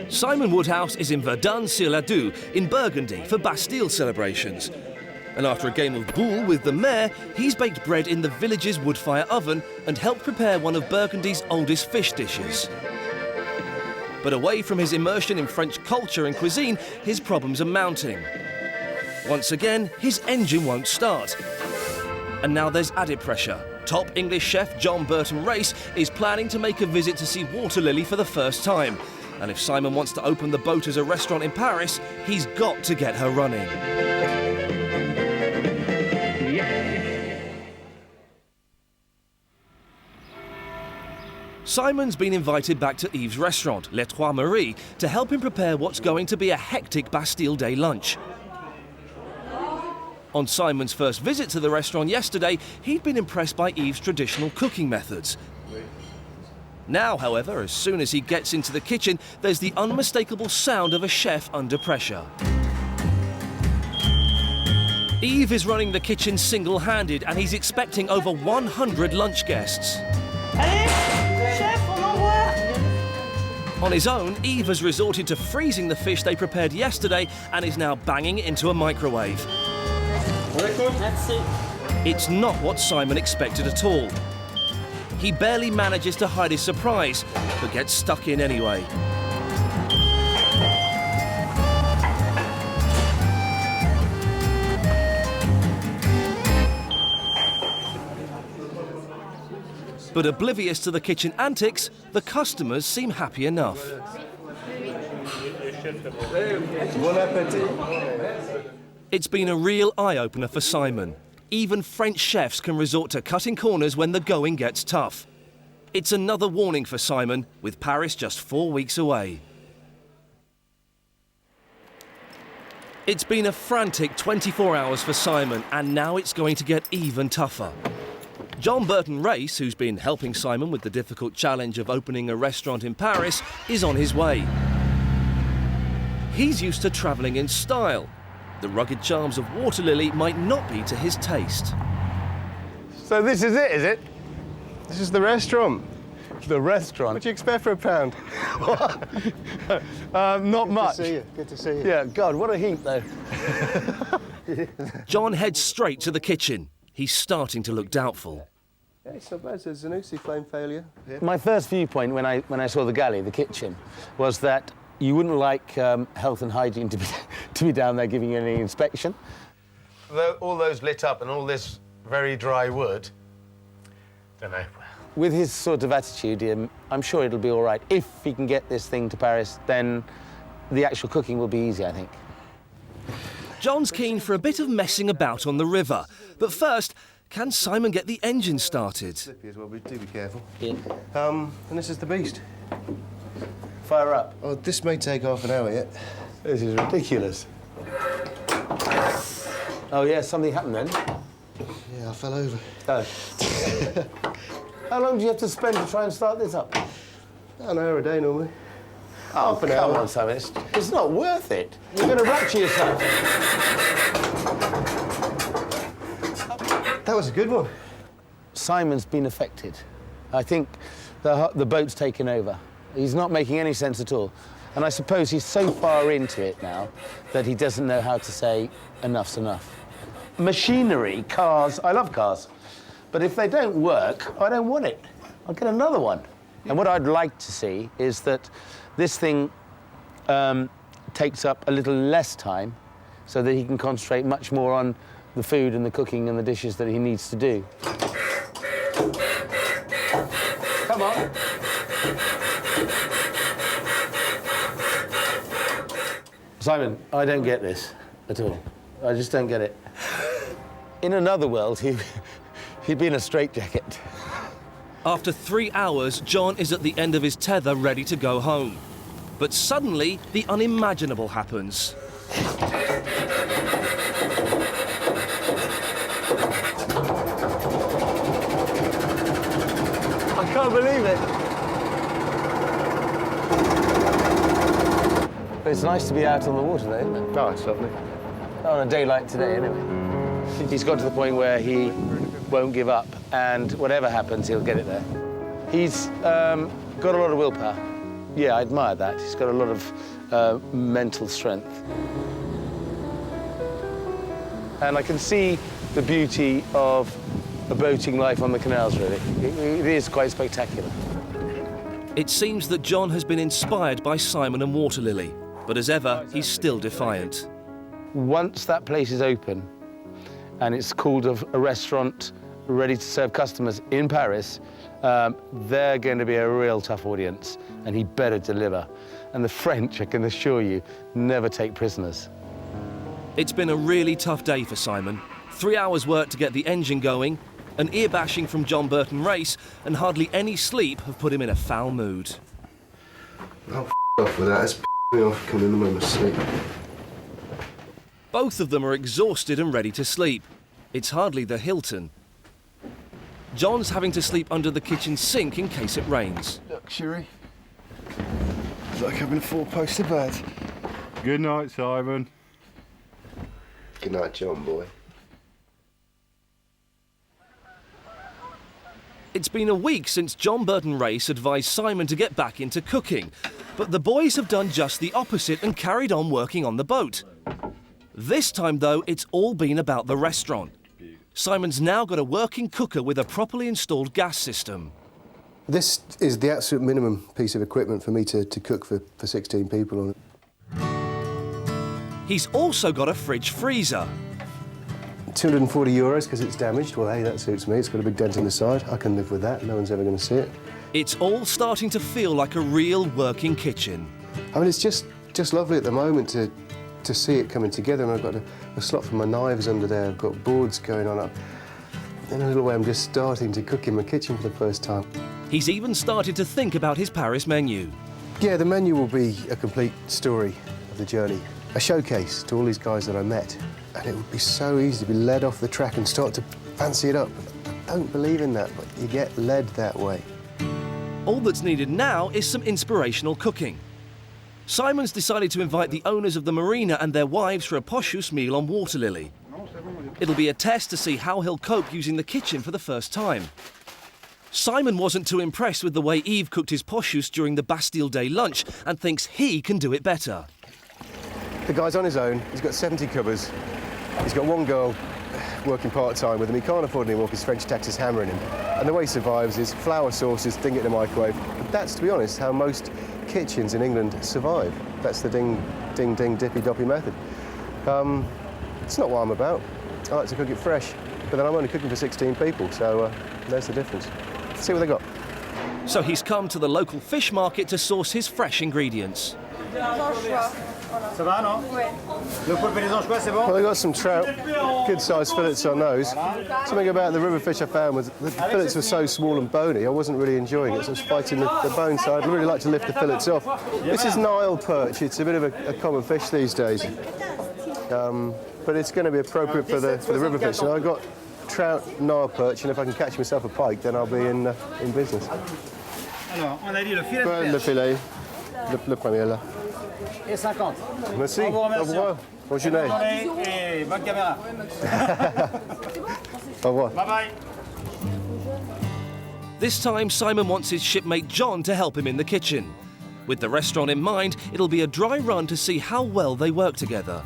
Simon Woodhouse is in Verdun-sur-l'Adoux in Burgundy for Bastille celebrations. And after a game of Boules with the mayor, he's baked bread in the village's wood-fire oven and helped prepare one of Burgundy's oldest fish dishes. But away from his immersion in French culture and cuisine, his problems are mounting. Once again, his engine won't start. And now there's added pressure. Top English chef John Burton Race is planning to make a visit to see Water Lily for the first time. And if Simon wants to open the boat as a restaurant in Paris, he's got to get her running. Simon's been invited back to Yves' restaurant, Les Trois Maries, to help him prepare what's going to be a hectic Bastille Day lunch. On Simon's first visit to the restaurant yesterday, he'd been impressed by Yves' traditional cooking methods. Now, however, as soon as he gets into the kitchen, there's the unmistakable sound of a chef under pressure. Yves is running the kitchen single-handed and he's expecting over 100 lunch guests. On his own, Yves has resorted to freezing the fish they prepared yesterday and is now banging it into a microwave. It's not what Simon expected at all. He barely manages to hide his surprise, but gets stuck in anyway. But oblivious to the kitchen antics, the customers seem happy enough. It's been a real eye-opener for Simon. Even French chefs can resort to cutting corners when the going gets tough. It's another warning for Simon, with Paris just 4 weeks away. It's been a frantic 24 hours for Simon, and now it's going to get even tougher. John Burton Race, who's been helping Simon with the difficult challenge of opening a restaurant in Paris, is on his way. He's used to travelling in style. The rugged charms of Water Lily might not be to his taste. So this is it, is it? This is the restaurant. The restaurant? What do you expect for a pound? Not much. Good to see you. Good to see you. Yeah, God, what a heap, though. John heads straight to the kitchen. He's starting to look doubtful. Yeah, it's not bad. There's a Zanussi flame failure. Yeah. My first viewpoint when I saw the galley, the kitchen, was that you wouldn't like health and hygiene to be down there giving you any inspection. All those lit up and all this very dry wood, don't know. With his sort of attitude, I'm sure it'll be all right. If he can get this thing to Paris, then the actual cooking will be easy, I think. John's keen for a bit of messing about on the river. But first, can Simon get the engine started? Slippy as well, but do be careful. Yeah. And this is the beast. Fire up. Oh, this may take half an hour yet. This is ridiculous. Oh, yeah, something happened then? Yeah, I fell over. Oh. How long do you have to spend to try and start this up? An hour a day, normally. Oh, Half an come hour. on, Simon. It's not worth it. You're going to rupture yourself. That was a good one. Simon's been affected. I think the boat's taken over. He's not making any sense at all. And I suppose he's so far into it now that he doesn't know how to say enough's enough. Machinery, cars, I love cars. But if they don't work, I don't want it. I'll get another one. And what I'd like to see is that this thing takes up a little less time so that he can concentrate much more on the food and the cooking and the dishes that he needs to do. Come on. Simon, I don't get this at all. I just don't get it. In another world, he'd be in a straitjacket. After 3 hours, John is at the end of his tether, ready to go home. But suddenly, the unimaginable happens. I can't believe it. But it's nice to be out on the water, though, isn't it? Oh, it's lovely. On a day like today, anyway. He's got to the point where he won't give up, and whatever happens, he'll get it there. He's got a lot of willpower. yeah, I admire that. He's got a lot of mental strength. And I can see the beauty of a boating life on the canals, really. It is quite spectacular. It seems that John has been inspired by Simon and Water Lily, but as ever, he's still defiant. Once that place is open and it's called a restaurant ready to serve customers in Paris, they're going to be a real tough audience, and he better deliver. And the French, I can assure you, never take prisoners. It's been a really tough day for Simon. 3 hours work to get the engine going, an ear bashing from John Burton Race, and hardly any sleep have put him in a foul mood. Oh, off with that. It's me off coming in the moment of sleep. Both of them are exhausted and ready to sleep. It's hardly the Hilton. John's having to sleep under the kitchen sink in case it rains. Luxury. It's like having a four-poster bed. Good night, Simon. Good night, John, boy. It's been a week since John Burton Race advised Simon to get back into cooking, but the boys have done just the opposite and carried on working on the boat. This time, though, it's all been about the restaurant. Simon's now got a working cooker with a properly installed gas system. This is the absolute minimum piece of equipment for me to cook for 16 people on it. He's also got a fridge freezer. €240 because it's damaged. Well, hey, that suits me. It's got a big dent in the side. I can live with that. No one's ever going to see it. It's all starting to feel like a real working kitchen. I mean, it's just lovely at the moment to see it coming together. And I've got a slot for my knives under there. I've got boards going on. In a little way, I'm just starting to cook in my kitchen for the first time. He's even started to think about his Paris menu. Yeah, the menu will be a complete story of the journey. A showcase to all these guys that I met. And it would be so easy to be led off the track and start to fancy it up. I don't believe in that, but you get led that way. All that's needed now is some inspirational cooking. Simon's decided to invite the owners of the marina and their wives for a poshus meal on Water Lily. It'll be a test to see how he'll cope using the kitchen for the first time. Simon wasn't too impressed with the way Yves cooked his poshus during the Bastille Day lunch and thinks he can do it better. The guy's on his own. He's got 70 covers. He's got one girl working part-time with him. He can't afford any more because French tax is hammering him. And the way he survives is flour sauces, ding it in the microwave. But that's, to be honest, how most kitchens in England survive. That's the ding, ding, ding, dippy, doppy method. It's not what I'm about. I like to cook it fresh, but then I'm only cooking for 16 people, so there's the difference. Let's see what they got. So he's come to the local fish market to source his fresh ingredients. Well, they got some trout, good-sized fillets on those. Something about the river fish I found was the fillets were so small and bony, I wasn't really enjoying it, so I was fighting the bone side. I'd really like to lift the fillets off. This is Nile perch. It's a bit of a common fish these days. But it's going to be appropriate for the river fish. And I've got trout, Nile perch, and if I can catch myself a pike, then I'll be in business. Le filet, le premier là. Et 50. Merci. Au revoir. Bonne journée. Et bonne caméra. Au revoir. Bye-bye. This time, Simon wants his shipmate John to help him in the kitchen. With the restaurant in mind, it'll be a dry run to see how well they work together.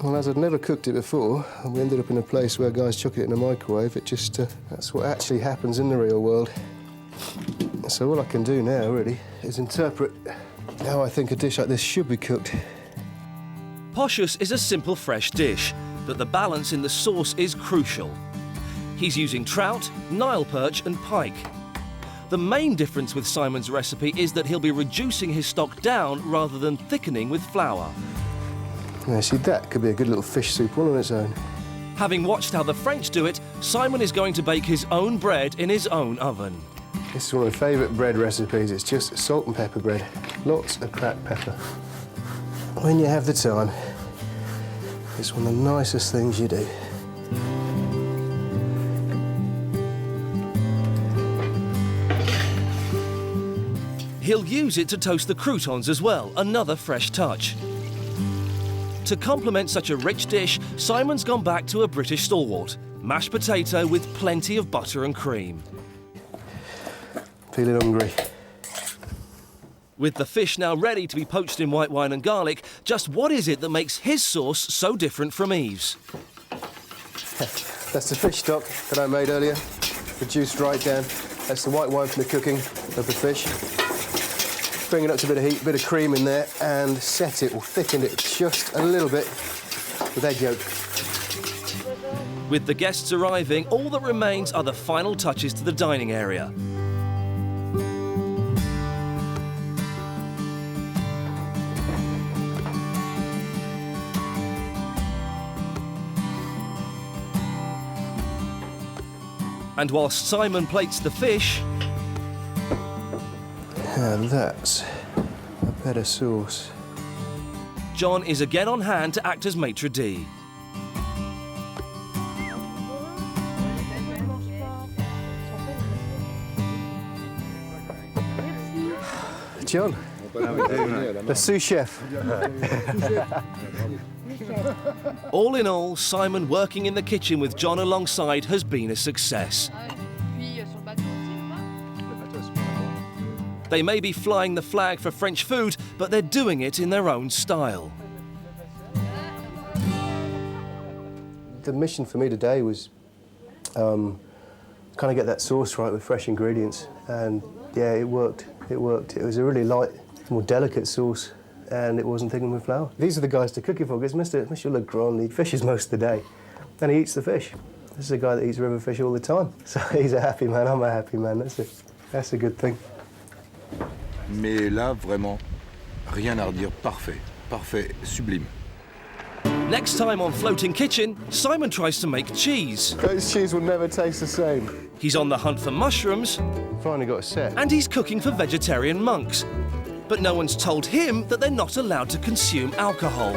Well, as I'd never cooked it before, and we ended up in a place where guys chuck it in a microwave, it just, that's what actually happens in the real world. So all I can do now, really, is interpret how I think a dish like this should be cooked. Poshus is a simple fresh dish, but the balance in the sauce is crucial. He's using trout, Nile perch and pike. The main difference with Simon's recipe is that he'll be reducing his stock down rather than thickening with flour. Now, see, that could be a good little fish soup all on its own. Having watched how the French do it, Simon is going to bake his own bread in his own oven. This is one of my favourite bread recipes. It's just salt and pepper bread. Lots of cracked pepper. When you have the time, it's one of the nicest things you do. He'll use it to toast the croutons as well, another fresh touch. To complement such a rich dish, Simon's gone back to a British stalwart, mashed potato with plenty of butter and cream. Feeling hungry. With the fish now ready to be poached in white wine and garlic, just what is it that makes his sauce so different from Eve's? That's the fish stock that I made earlier, reduced right down. That's the white wine from the cooking of the fish. Bring it up to a bit of heat, a bit of cream in there, and set it or thicken it just a little bit with egg yolk. With the guests arriving, all that remains are the final touches to the dining area. And whilst Simon plates the fish... And that's a better sauce. John is again on hand to act as maitre d'. John, the sous chef. All in all, Simon working in the kitchen with John alongside has been a success. They may be flying the flag for French food, but they're doing it in their own style. The mission for me today was kind of get that sauce right with fresh ingredients, and yeah, it worked. It worked. It was a really light, more delicate sauce, and it wasn't thickened with flour. These are the guys to cook it for, because Mr. Legrand, he fishes most of the day, and he eats the fish. This is a guy that eats river fish all the time, so he's a happy man. I'm a happy man. That's a good thing. Mais là, vraiment, rien à redire. Parfait, parfait, sublime. Next time on Floating Kitchen, Simon tries to make cheese. Goat's cheese will never taste the same. He's on the hunt for mushrooms, Finally got a set. and he's cooking for vegetarian monks. But no one's told him that they're not allowed to consume alcohol.